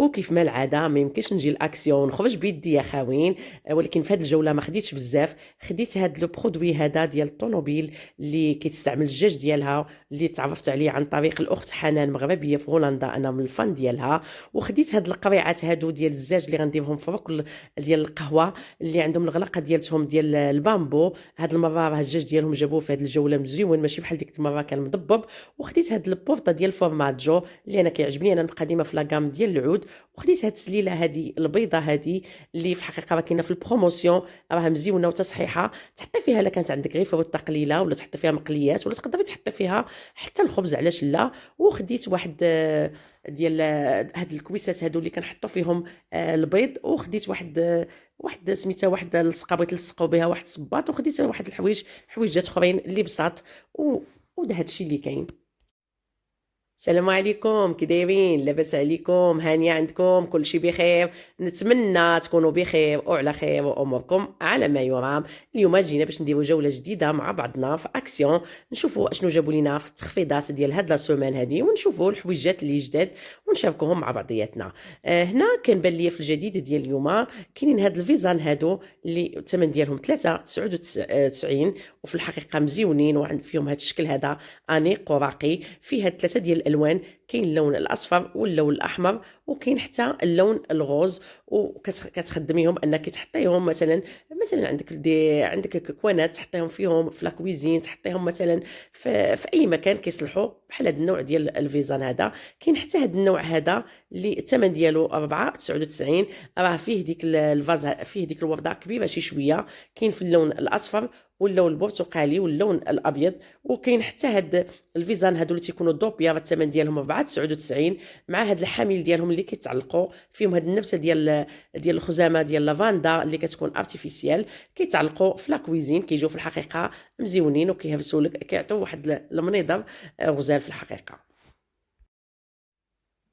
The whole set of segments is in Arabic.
وكيف ما العاده ما يمكنش نجي الاكسيون نخرج بيدي يا خاوين. ولكن في هذه الجوله ما خديتش بزاف، خديت هذا لو برودوي هذا ديال الطوموبيل اللي كيتستعمل الجاج ديالها، اللي تعرفت عليه عن طريق الاخت حنان مغربيه في هولندا، انا من الفان ديالها. وخديت هاد القريعات هادو ديال الزاج اللي غنديرهم في ركن ديال القهوه، اللي عندهم الغلقه ديالتهم ديال البامبو. هاد المره راه الجاج ديالهم جابوه في هاد الجوله مزيون، ماشي بحال ديك المره كان مضبب. وخديت هاد البورطه ديال فورماجو اللي انا كيعجبني، انا نبقى ديما في لاكام ديال العود. وخديت هاد السليله هادي البيضه هادي اللي في الحقيقه راه كاينه في البروموسيون، راها مزيونه وتصحيحه. تحطي فيها الا كانت عندك غير فروت تقليله، ولا تحطي فيها مقليات، ولا تقدري تحطي فيها حتى الخبز علاش لا. وخديت واحد ديال هاد الكويسات هادو اللي كنحطوا فيهم البيض. وخديت واحد سميتها واحد الصقه بغيت نلصقوا بها واحد الصباط. وخديت واحد حويجات اخرين اللي بساط وده هادشي اللي كاين. السلام عليكم، كي دايرين؟ لاباس عليكم؟ هانيه عندكم؟ كلشي بخير؟ نتمنى تكونوا بخير وعلى خير واموركم على ما يرام. اليوم جينا باش نديروا جوله جديده مع بعضنا في اكسيون، نشوفوا اشنو جابوا لينا في التخفيضات ديال هاد لا سومان هادي، ونشوفوا الحويجات اللي جداد ونشاركوهم مع بعضياتنا. هنا كنبان ليا في الجديد ديال اليوم كاينين هاد الفيزان هادو اللي الثمن ديالهم 3.99، وفي الحقيقه مزيونين وعند فيهم هاد الشكل هذا انيق وراقي. فيه هاد ثلاثه ديال الالوان، كاين اللون الاصفر واللون الاحمر، وكاين حتى اللون الغوز. وكتخدميهم انك تحطيهم مثلا عندك كوانات تحطيهم فيهم في لاكويزين، تحطيهم مثلا في اي مكان كيصلحوا بحال هذا النوع ديال الفيزان هذا. كاين حتى هذا النوع هذا اللي الثمن ديالو 4.99، راه فيه ديك الفاز، فيه ديك الورده كبيره شي شويه. كاين في اللون الاصفر واللون البرتقالي واللون الابيض. وكاين حتى هاد الفيزان هادو اللي تيكونوا دوبيا، الثمن ديالهم 4.99، مع هاد الحامل ديالهم اللي كيتعلقوا فيهم هاد النبته ديال الخزامه ديال لافاندا اللي كتكون ارتيفيسيال، كيتعلقوا في لاكويزين. كيجيو في الحقيقه مزيونين وكيهبسوا لك، كيعطيو واحد المنظر غزال في الحقيقه.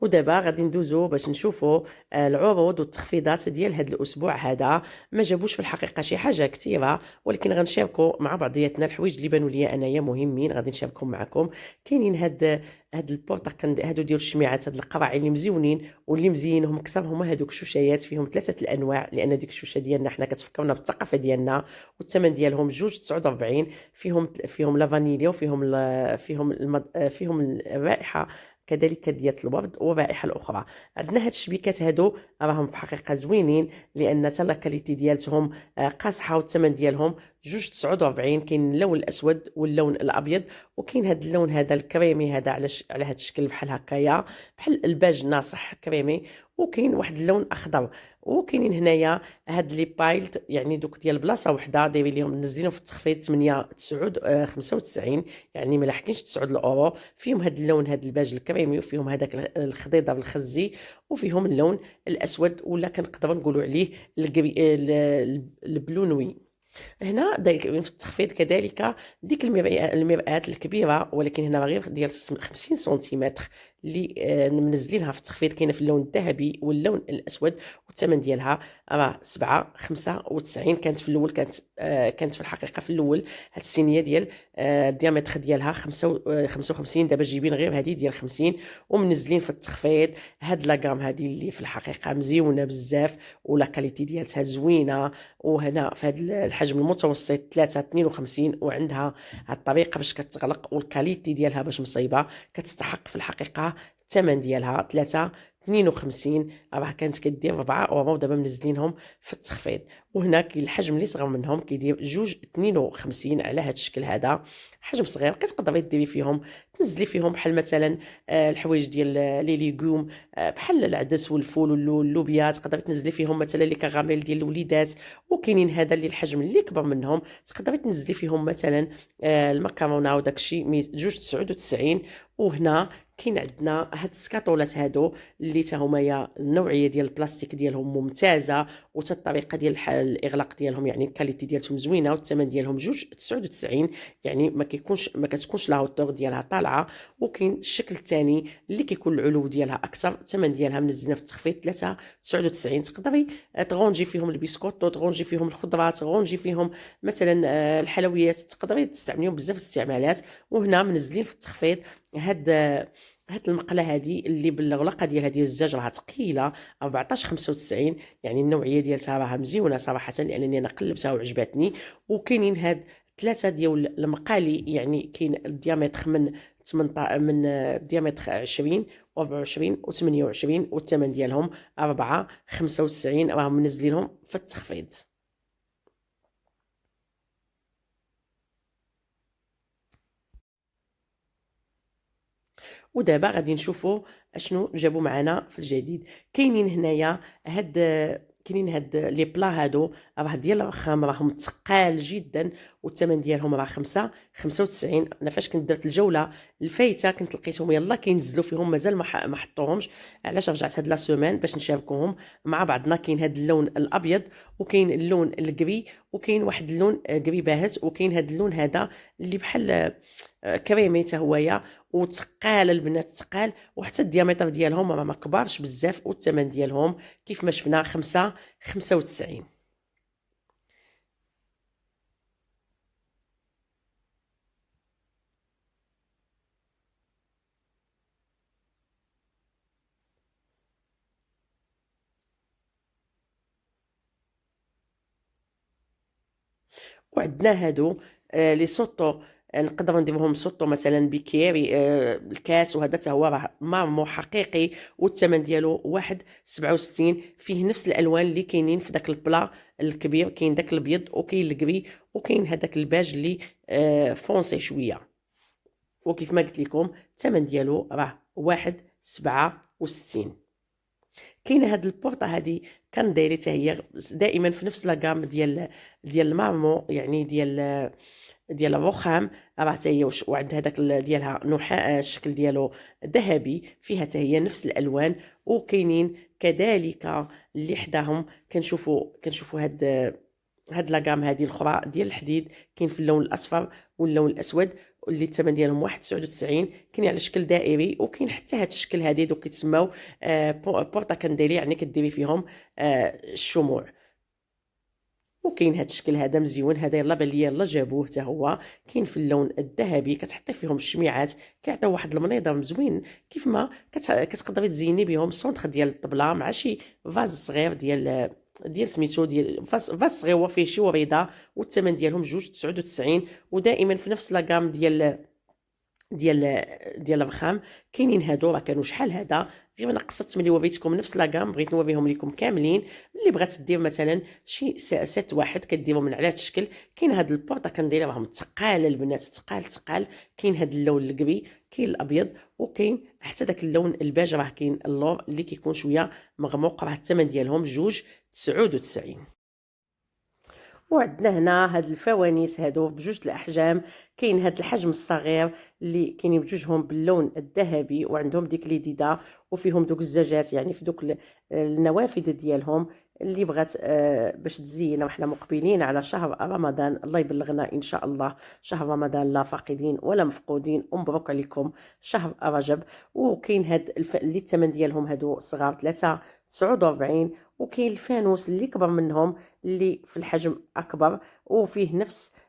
ودابا غادي ندوزو باش نشوفوا العروض والتخفيضات ديال هذا الاسبوع هذا. ما جابوش في الحقيقه شي حاجه كثيره، ولكن غنشاركوا مع بعضياتنا الحوايج اللي بانوا ليا انايا مهمين، غادي نشاركهم معكم. كاينين هاد البورطه هادو ديال الشميعات، هاد القراعي اللي مزيونين واللي مزينهم اكثر هما هادوك الشوشيات. فيهم ثلاثه الانواع، لان ديك الشوشه ديالنا حنا كتفكرنا بالثقافه ديالنا. والثمن ديالهم 2.49. فيهم لا فانيليا، فيهم الرائحه كذلك ديال الورد والرائحه الاخرى. عندنا هاد الشبيكات هادو راهم في حقيقه زوينين، لان حتى لا كاليتي ديالتهم قاصحه. والثمن ديالهم 2.49. كاين اللون الاسود واللون الابيض، وكاين هاد اللون هذا الكريمي هذا على هاد الشكل بحال هكايا، بحال الباج ناصح كريمي. وكاين واحد اللون اخضر. وكاينين هنايا هاد لي بايلت، يعني دوك ديال بلاصه وحده دايرين ليهم منزلينهم في التخفيض 8.95، يعني ما لاحقينش 9 الاورو. فيهم هاد اللون هاد الباج الكريمي، وفيهم هذاك الخضيضه بالخزي، وفيهم اللون الاسود ولا كنقدروا نقولوا عليه البلونوي. هنا في التخفيض كذلك ديك المرآة الكبيرة، ولكن هنا غير ديال 50 سنتيمتر اللي منزلينها في التخفيض. كاينه في اللون الذهبي واللون الاسود، والثمن ديالها راه 7.95. كانت في الاول كانت في الحقيقه في الاول هاد الصينيه ديال الديامتر ديالها 55، دابا جايبين غير هذه ديال 50 ومنزلين في التخفيض. هاد لاكام هذه اللي في الحقيقه مزيونه بزاف، ولا كاليتي ديالتها زوينه. وهنا في هذا الحجم المتوسط 3.52، وعندها هاد الطريقه باش كتغلق، والكاليتي ديالها باش مصيبه، كتستحق في الحقيقه الثمن ديالها 3.52. راه كانت كدير 4 اورو، دابا منزلينهم في التخفيض. وهنا كاين الحجم اللي صغر منهم كيدير 2.52 على هذا الشكل هذا. حجم صغير كتقدري ديري فيهم، تنزلي فيهم بحال مثلا الحوايج ديال لي ليغوم، بحال العدس والفول واللوبيا، تقدري تنزلي فيهم مثلا لي كراميل ديال الوليدات. وكاينين هذا اللي الحجم اللي كبر منهم، تقدري تنزلي فيهم مثلا المكرونه وداكشي 2.99. وهنا كاين عندنا هاد السكاطولات هادو اللي تا هما النوعيه ديال البلاستيك ديالهم ممتازه، وتا الطريقه ديال الاغلاق ديالهم يعني الكاليتي ديالهم زوينه. والثمن ديالهم 2.99، يعني ما كتكونش لا هوتور ديالها طالعه. وكاين الشكل الثاني اللي كيكون العلو ديالها اكثر، الثمن ديالها منزلنا في التخفيض 3.99. تقدري تغونجي فيهم البسكوت، تغونجي فيهم الخضرات، تغونجي فيهم مثلا الحلويات، تقدري تستعمليهم بزاف الاستعمالات. وهنا منزلين في التخفيض هاد هاد المقله هادي اللي بالغلقه ديالها ديال الزجاج راها ثقيله 14.95، يعني النوعيه ديالتها راها مزيونه صراحه لانني انا قلبتها وعجبتني. وكاينين هاد ثلاثه ديال المقالي، يعني كاين الديامتر من 18، من الديامتر 20 و24 و28، والثمن ديالهم 4.95، راهم منزلينهم في التخفيض. ودابا غادي نشوفوا اشنو جابوا معنا في الجديد. كاينين هنايا هاد كاينين هاد لي بلا هادو راه ديال الرخام، راهم ثقال جدا، والثمن ديالهم راه 95. انا فاش كنت درت الجوله الفايته كنت لقيتهم يلا كينزلوا فيهم، مازال ما حطوهمش، علاش رجعت هاد لا سيمين باش نشاركوهم مع بعضنا. كاين هاد اللون الابيض، وكاين اللون الكري، وكاين واحد اللون كري باهت، وكاين هاد اللون هذا اللي بحال كريمي حتى هويا، وثقال البنات ثقال، وحتى الديامتر ديالهم راه ما كبارش بزاف، والثمن ديالهم كيف ما شفنا 5.95. وعندنا هادو لي سوطو، نقدروا نديروهم سوطو مثلا بكيري، الكاس، وهذا حتى هو راه مارمو حقيقي، والثمن ديالو 1.67. فيه نفس الالوان اللي كاينين في داك البلا الكبير، كاين داك الابيض وكاين الكري وكاين هذاك الباج اللي فونسي شويه. وكيف ما قلت لكم الثمن ديالو راه 1.67. كاينه هاد البورطه هادي كنديري حتى هي دائما في نفس لاكام ديال المارمو، يعني ديال الرخام، راه حتى هي وعندها داك ديالها نحاس، الشكل ديالو ذهبي، فيها حتى هي نفس الالوان. وكاينين كذلك اللي حداهم كنشوفوا هاد لاكام هادي الاخرى ديال الحديد، كاين في اللون الاصفر واللون الاسود، اللي الثمن ديالهم 1.99. كاين على شكل دائري، وكاين حتى هاد الشكل هادي دوك كيتسموا بورطا كنديري، يعني كديري فيهم الشموع. وكاين هاد الشكل هذا مزيون، هذا يلا بان ليا يلا جابوه حتى هو، كاين في اللون الذهبي، كتحطي فيهم الشميعات كيعطيو واحد المنظر زوين، كيف ما كتقدري تزيني بهم السونتر ديال الطبله مع شي فاز صغير ديال سميتو، ديال فاز صغير وفيه شي وريده، والثمن ديالهم 2.99. ودائما في نفس لاكام ديال ديال الرخام كاينين هادو، راه كانوا شحال هذا، غير انا قصدت ملي وريتكم نفس لاكام بغيت نوريهم لكم كاملين. اللي بغات دير مثلا شي سيت واحد كديروا من على هذا الشكل. كاين هاد البورطه كندير راهم ثقال البنات، ثقال. كاين هاد اللون الكري، كاين الابيض، وكاين حتى داك اللون الباج، راه كاين اللور اللي كيكون شويه مغموق، راه الثمن ديالهم 2.99. وعندنا هنا هاد الفوانيس هادو بجوج الاحجام، كاين هاد الحجم الصغير اللي كاينين بجوجهم باللون الذهبي، وعندهم ديك ليديدا، وفيهم دوك الزجاجات، يعني في دوك النوافذ ديالهم. اللي بغات باش تزين، وحنا مقبلين على شهر رمضان، الله يبلغنا ان شاء الله شهر رمضان، لا فاقدين ولا مفقودين، ومبروك عليكم شهر رجب. وكاين هاد اللي الثمن ديالهم هادو صغار 3.49. وكاين الفانوس اللي كبر منهم اللي في الحجم اكبر،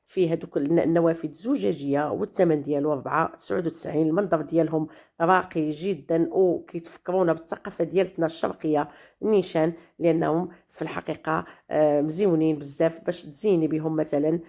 فيه هذوك النوافذ زجاجيه، والثمن ديالو 4.99. المنظر ديالهم راقي جدا، وكيتفكرونا بالثقافه ديالتنا الشرقيه نيشان، لانهم في الحقيقه مزيونين بزاف باش تزيني بهم مثلا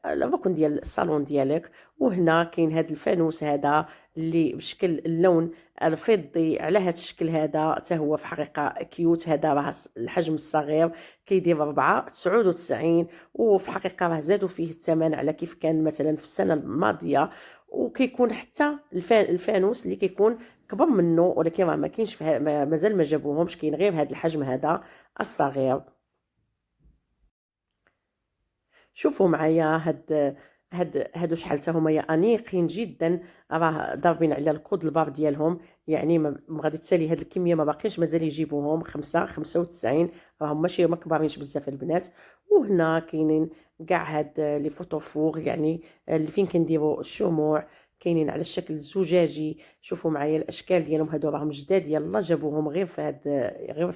الركن ديال الصالون ديالك. وهنا كاين هذا الفانوس هذا اللي بشكل اللون الفضي على هذا الشكل هذا، حتى هو في حقيقه كيوت. هذا راه الحجم الصغير كيدير 4.99، وفي الحقيقه راه زادوا فيه الثمن على كيف كان مثلا في السنه الماضيه. وكيكون حتى الفانوس اللي كيكون كبر منه، ولكن راه ما كاينش مازال ما جابوهمش، كاين غير هذا الحجم هذا الصغير. شوفوا معايا هادو شحال حتى هما انيقين جدا، راه ضاربين على الكود البار ديالهم، يعني ما غادي تسالي هاد الكميه، ما باقيش مازال يجيبوهم. 5.95، راهم ماشي ما كبارينش بزاف البنات. وهنا كاينين كاع هاد لي فوطوفور، يعني اللي فين كنديروا الشموع، كاينين على الشكل الزجاجي. شوفوا معايا الاشكال ديالهم، هادو راهم جداد، يلا جابوهم غير في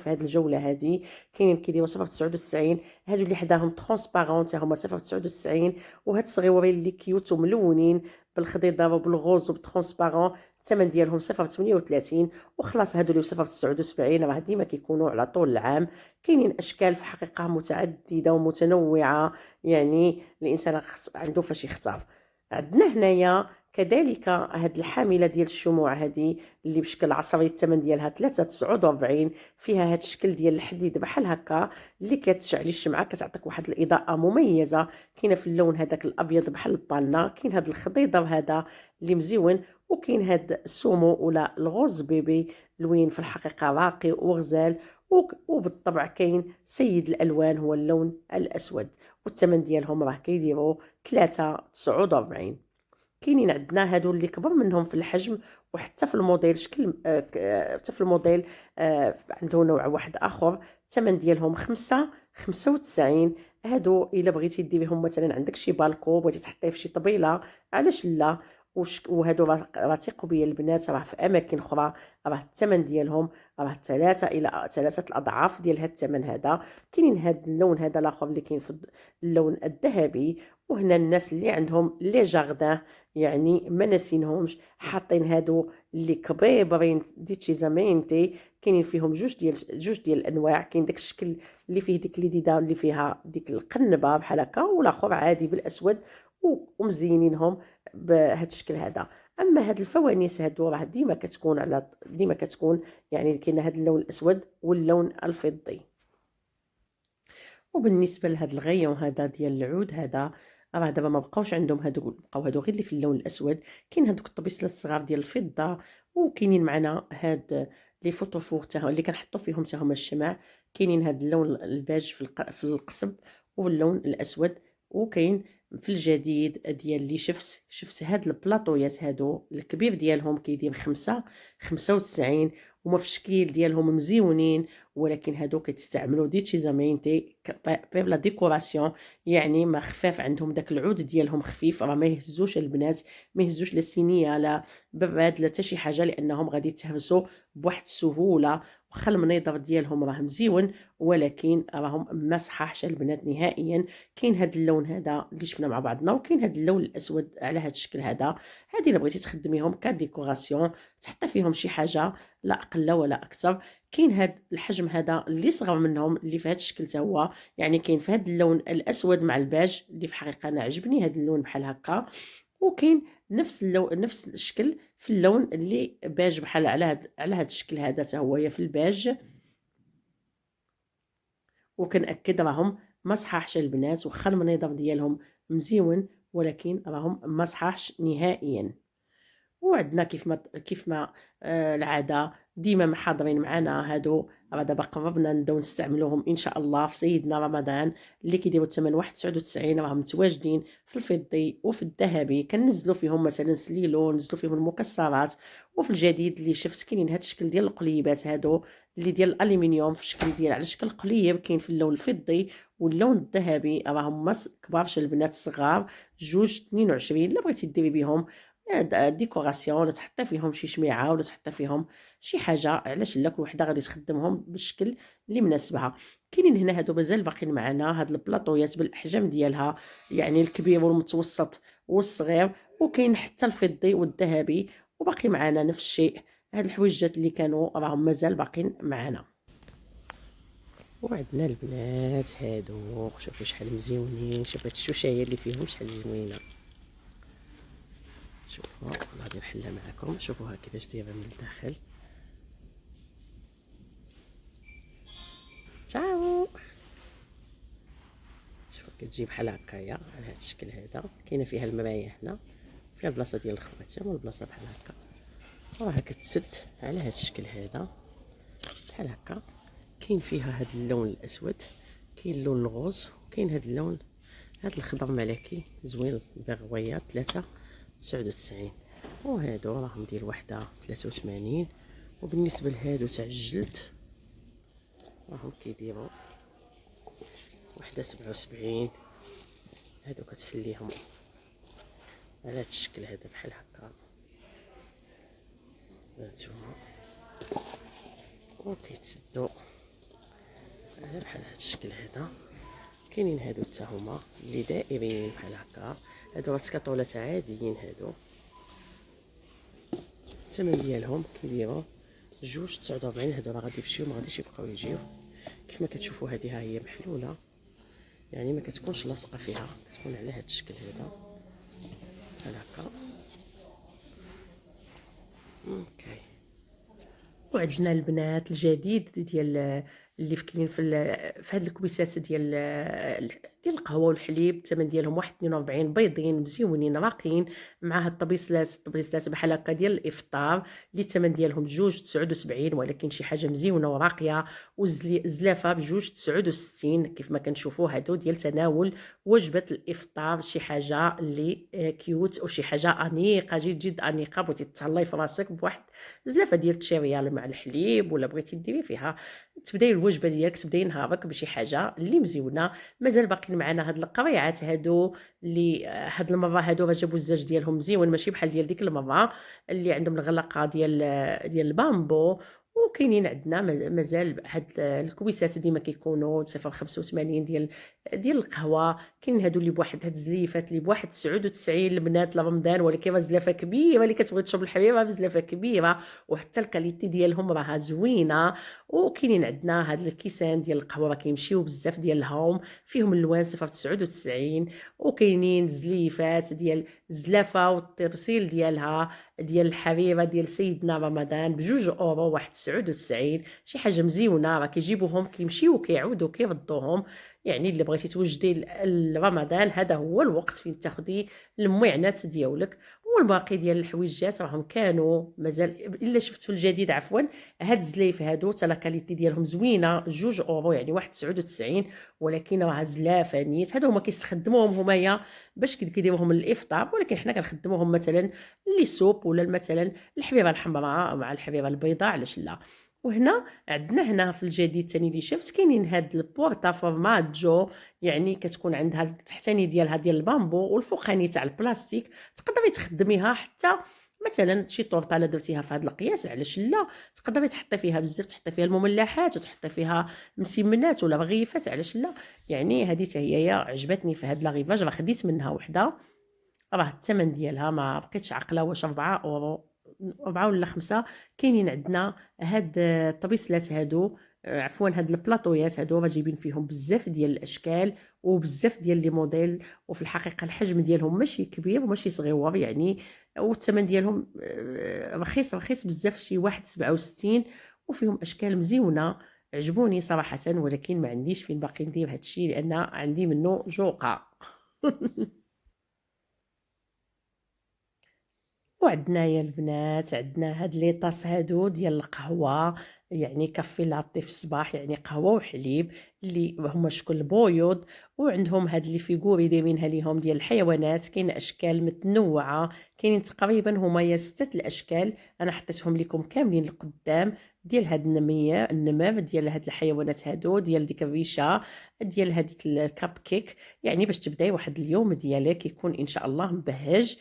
هاد الجوله هادي. كاينين كيديروا 0.99. هادو اللي حداهم ترونسبارون حتى هما 0.99. وهاد الصغيورين اللي كيوت وملونين بالخضيضه وبالغوز وبالترونسبارون الثمن ديالهم 0.38. وخلاص هادو اللي 0.79 راه ديما كيكونوا على طول العام. كاينين اشكال في حقيقه متعدده ومتنوعه، يعني الانسان عنده فاش يختار. عندنا هنايا كذلك هاد الحامله ديال الشموع هذه اللي بشكل عصري الثمن ديالها 3.49، فيها هاد الشكل ديال الحديد بحال هكا اللي كتشعلي الشمعه كتعطيك واحد الاضاءه مميزه. كاينه في اللون هذاك الابيض بحال البالنا، كاين هاد الخضيضه هذا اللي مزيون، وكاين هاد السومو ولا الغوز بيبي لوين في الحقيقه راقي وغزال. وبالطبع كاين سيد الالوان هو اللون الاسود، والثمن ديالهم راه كيديروا 3.49. كاينين عندنا هادو اللي كبر منهم في الحجم وحتى في الموديل شكل حتى في الموديل عنده نوع واحد اخر. الثمن ديالهم 95. هادو الا بغيتي ديريهم مثلا عندك شي بالكو بغيتي تحطيه في شي طبيله، علاش لا. وهادو راه ثقوا بيا البنات، راه في اماكن اخرى راه الثمن ديالهم راه 3 الاضعاف ديال هاد الثمن هذا. كاينين هاد اللون هذا الاخر اللي كاين في اللون الذهبي. وهنا الناس اللي عندهم لي جاردان يعني ما ناسينهمش، حاطين هادو اللي كبيبرين ديتشيزامينتي. كاينين فيهم جوج ديال الانواع. كاين داك الشكل اللي فيه ديك اليديده اللي فيها ديك القنبه بحال هكا، والاخر عادي بالاسود، ومزينينهم بهذا الشكل هذا. اما هاد الفوانيس هادو راه ديما كتكون يعني كاين هاد اللون الاسود واللون الفضي. وبالنسبه لهاد الغيون هذا ديال العود هذا، راه دابا ما بقاوش عندهم هادو، بقاو هادو غير اللي في اللون الاسود. كاين هادوك الطبيسلات الصغار ديال الفضه، وكاينين معنا هاد لي فوطوفور تاع اللي كنحطوا فيهم حتى هما الشمع. كاينين هاد اللون الباج في القصب واللون الاسود. وكاين في الجديد ديال اللي شفت هاد البلاطويات هادو الكبير ديالهم كيدير 95. هما في الشكل ديالهم مزيونين، ولكن هادو كيتستعملوا ديتشيزامينتي بير لا ديكوراسيون. يعني ما خفاف عندهم داك العود ديالهم خفيف، راه ما يهزوش البنات، ما يهزوش لا الصينيه لا براد لا حتى شي حاجه، لانهم غادي يتهرسوا بواحد السهوله. واخا المنيضر ديالهم راه مزيون، ولكن راهم ما صحاحش البنات نهائيا. كاين هاد اللون هذا اللي شفنا مع بعضنا، وكاين هاد اللون الاسود على هاد الشكل هذا. هادي الا بغيتي تخدميهم كديكوراسيون تحطي فيهم شي حاجه لا اقل ولا اكثر. كاين هاد الحجم هذا اللي صغر منهم اللي في هاد الشكل تا هو، يعني كاين في هاد اللون الاسود مع الباج اللي في الحقيقه انا عجبني هاد اللون بحال هكا. وكاين نفس اللون نفس الشكل في اللون اللي باج بحال على هاد الشكل هذا تا هو في الباج. وكنأكد راهم ما صحاحش البنات، واخا المنيضر ديالهم مزيون ولكن راهم ما صحاحش نهائيا. وعندنا كيف ما العاده ديما محاضرين معنا هادو. راه دابا قربنا نبداو نستعملوهم ان شاء الله في سيدنا رمضان اللي كيديروا الثمن 1.99. راهم متواجدين في الفضي وفي الذهبي. كنزلوا فيهم مثلا سليلو، نزلوا فيهم المكسرات. وفي الجديد اللي شفت كاينين هاد الشكل ديال القليبات هادو اللي ديال الالومنيوم في الشكل ديال على شكل قليب. كاين في اللون الفضي واللون الذهبي. راهم ما كبارش البنات الصغار 2.22. الا بغيتي ديري بهم ديكوراسيون ولا تحطي فيهم شي شميعه ولا تحطي فيهم شي حاجه، علاش لا كل وحده غادي تخدمهم بالشكل اللي مناسبها. كاينين هنا هادو مازال باقيين معنا هاد البلاطويات بالاحجام ديالها، يعني الكبير والمتوسط والصغير. وكاين حتى الفضي والذهبي، وباقي معنا نفس الشيء. هاد الحويجات اللي كانوا راهم مازال باقيين معنا. وعندنا البنات هادو شوفوا شحال مزيونين. شوف هاد الشوشايه اللي فيهم شحال زوينه. شوفوا غادي نحلها معكم، شوفوها كيفاش دايره من الداخل. تشاو. شوفوا كتجي بحال هكايا على هذا الشكل هذا. كاينه فيها المرايه هنا فيها البلاصه ديال الخواتم والبلاصه بحال هكا، وراها كتسد على هذا الشكل هذا بحال هكا. كاين فيها هذا اللون الاسود، كاين اللون الغوز، وكاين هذا اللون هذا الخضر ملكي زوين بغويه 3.99. وهادو راهم ديال وحده 83. وبالنسبه لهادو تاع الجلد راهم كيديروا وحده 77. هادو كتحليهم على هاد الشكل هذا بحال هكا هانتوما، وكيتسدوا على بحال هاد الشكل هذا. كاينين هادو حتى هما اللي دائرين بحال هكا. هادو راه سكاطولات عاديين هادو الثمن ديالهم كيديروا 2.49. هادو راه غادي يمشيو، ما غاديش يبقاو يجيو. كيف ما كتشوفوا هذه ها هي محلوله، يعني ما كتكونش لاصقه فيها، كتكون على هذا الشكل هذا بحال هكا. اوكي. وعندنا البنات الجديد ديال اللي كاينين في هاد الكبيسات ديال القهوه والحليب. الثمن ديالهم 1.42، بيضين مزيونين راقيين، مع هاد الطبيصلات بحال هكا ديال الافطار اللي الثمن ديالهم 2.79، ولكن شي حاجه مزيونه وراقيه. وزلافه ب2.69. كيف ما كنشوفوا هادو ديال تناول وجبه الافطار، شي حاجه اللي كيوت وشي حاجه انيقه، جد انيقه. بغيتي تهلاي في راسك بواحد زلافه ديال التشيريال مع الحليب، ولا بغيتي ديري فيها تبداي الوجبه ديالك، تبداي نهارك بشي حاجه اللي مزيونه. مازال باقيين معنا هاد القريعات هادو اللي هاد المره هادو راه جابوا الزاج ديالهم مزيون، ماشي بحال ديال ديك المره اللي عندهم الغلقه ديال البامبو. وكاينين عندنا مازال هاد الكويسات ديما كيكونوا بصفر 85 ديال القهوه. كاين هادو اللي بواحد هاد الزليفات اللي بواحد 99 البنات لرمضان، ولكن راه زلافه كبيره اللي كتبغي تشرب الحريره بزلافه كبيره، وحتى الكاليتي ديالهم راها زوينه. وكاينين عندنا هاد الكيسان ديال القهوه راه كيمشيو بزاف ديالهم، فيهم اللوان 0.99. وكاينين زليفات ديال الزلافه والتبصيل ديالها ديال الحريره ديال سيدنا رمضان ب2 اورو 1.99. شي حاجه مزيونه، راه كيجيبوهم كيمشيو كيعاودوا كيردوهم. يعني اللي بغيتي توجدي رمضان هذا هو الوقت فين تاخدي المعانات ديالك. والباقي ديال الحويجات راهم كانوا مازال، الا شفت في الجديد عفوا هاد الزلايف هادو حتى لا كاليتي ديالهم زوينه 2 اورو يعني 1.99. ولكن راه زلافه نيت. هادو هما كيستخدموهم همايا باش كيديروهم للافطار، ولكن حنا كنخدموهم مثلا لي سوب، ولا مثلا الحبيبه الحمراء مع الحبيبه البيضاء، علاش لا. وهنا عندنا في الجديد ثاني اللي شفت كاينين هاد البورتا فورماجو، يعني كتكون عندها التحتاني ديالها ديال البامبو والفوقاني تاع البلاستيك. تقدري تخدميها حتى مثلا شي طورطه لا درتيها في هذا القياس، علاش لا. تقدري تحطي فيها بزاف، تحطي فيها المملحات وتحطي فيها مسمنات ولا رغيفات، علاش لا. يعني هذه حتى هي عجبتني في هاد لاغيفاج، راه خديت منها وحده. راه الثمن ديالها ما بقيتش عاقله واش 4 اورو 4 ولا 5. كاينين عندنا هاد الطبيصلات هادو، عفوا هاد البلاطويات هادو راه جايبين فيهم بزاف ديال الاشكال وبزاف ديال لي موديل. وفي الحقيقه الحجم ديالهم ماشي كبير وماشي صغيور يعني. والثمن ديالهم رخيص بزاف، شي 1.67. وفيهم اشكال مزيونه عجبوني صراحه، ولكن ما عنديش فين باقي ندير هادشي لان عندي منه جوقه. وعندنا يا البنات عندنا هاد لي طاس هادو ديال القهوه، يعني كافي لاتي في الصباح، يعني قهوه وحليب اللي هما شكل بويض. وعندهم هاد لي فيغوري دايرينها ليهم ديال الحيوانات، كاين اشكال متنوعه، كاينين تقريبا هما يا 6 الاشكال. انا حطيتهم لكم كاملين القدام ديال هاد النمر ديال هاد الحيوانات هادو، ديال ديك الريشه، ديال هذيك الكاب كيك. يعني باش تبداي واحد اليوم ديالك يكون ان شاء الله مبهج.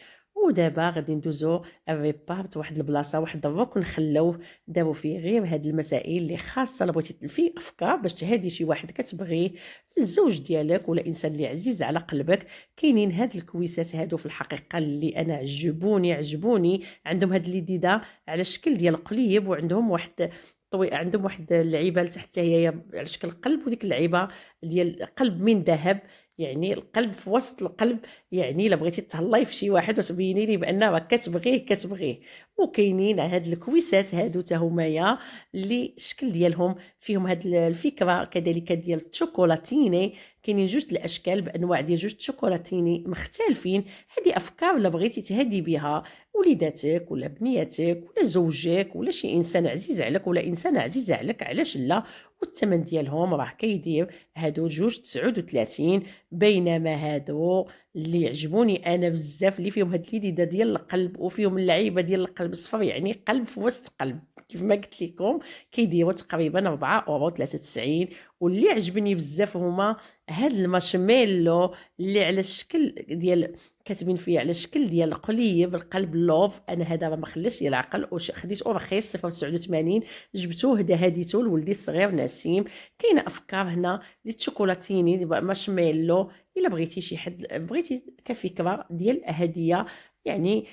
ودابا غادي ندوزو الريبارت واحد البلاصه، واحد الروك نخلوه داو فيه غير هاد المسائل اللي خاصه. الا بغيتي فيه افكار باش تهادي شي واحد كتبغيه، الزوج ديالك ولا انسان اللي عزيز على قلبك، كاينين هاد الكويسات هادو في الحقيقه اللي انا عجبوني. عندهم هاد اليديده على شكل ديال قليب، وعندهم واحد عندهم واحد اللعيبه لتحت هي على شكل قلب، وديك اللعيبه ديال قلب من ذهب، يعني القلب في وسط القلب. يعني الا بغيتي تهلاي في شي واحد وتبيني لي بان راه كتبغيه. وكاينين هاد الكويسات هادو حتى همايا اللي الشكل ديالهم فيهم هاد الفكره كذلك ديال الشوكولاتيني. كاينين 2 الاشكال بانواع ديال 2 الشوكولاتيني مختلفين. هذه افكار الا بغيتي تهدي بها وليداتك ولا بنياتك ولا زوجك ولا شي انسان عزيز عليك ولا انسانه عزيزه عليك، علاش لا. والثمن ديالهم راه كيدير هادو 2.39. بينما هادو اللي عجبوني انا بزاف اللي فيهم هاد اليديده ديال القلب وفيهم اللعيبه ديال القلب الصفر، يعني قلب في وسط قلب كيف ما قلت لكم، كيديروا تقريبا 4 اورو 93. واللي عجبني بزاف هما هاد المارشميلو اللي على الشكل ديال كاتبين فيه على الشكل ديال قليب القلب لوف. انا هذا ما خلاش العقل خديته رخيص 0.89. جبتوه هديته لولدي الصغير نسيم. كاينه افكار هنا للشوكولاتيني مارشميلو، الا بغيتي شي حد بغيتي كفكره ديال هديه يعني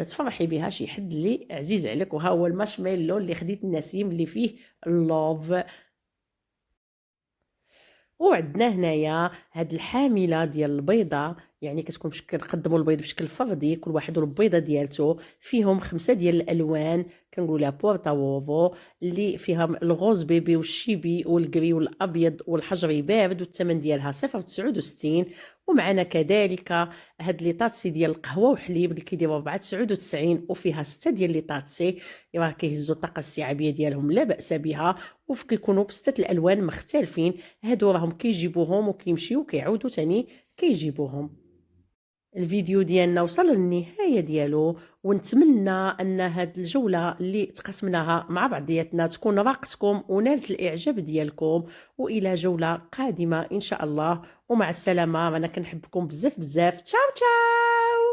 تفرحي بها شي حد اللي عزيز عليك. وها هو المارشميلو اللي خديت النسيم اللي فيه اللوف. وعندنا هنايا هاد الحامله ديال البيضه، يعني كتكون بشكل كنقدموا البيض بشكل فردي، كل واحد والبيضه ديالته. فيهم 5 ديال الالوان كنقولوا لها بورتا ووفو، اللي فيها الغوز بيبي والشيبي والكري والابيض والحجري بارد، والثمن ديالها 0.69. ومعنا كذلك هاد لي طاتسي ديال القهوه وحليب اللي كيديروا 4.99، وفيها 6 ديال لي طاتسي راه كيهزوا الطاقه الاستيعابيه ديالهم لا باس بها، وكيكونوا بستة الالوان مختلفين. هادو راهم كيجيبوهم وكيمشيو وكيعاودوا تاني كيجيبوهم. الفيديو ديالنا وصل للنهاية ديالو، ونتمنى أن هاد الجولة اللي تقسمناها مع بعضياتنا تكون راقتكم ونالت الإعجاب ديالكم. وإلى جولة قادمة إن شاء الله، ومع السلامة. أنا كنحبكم بزاف بزاف. تشاو تشاو.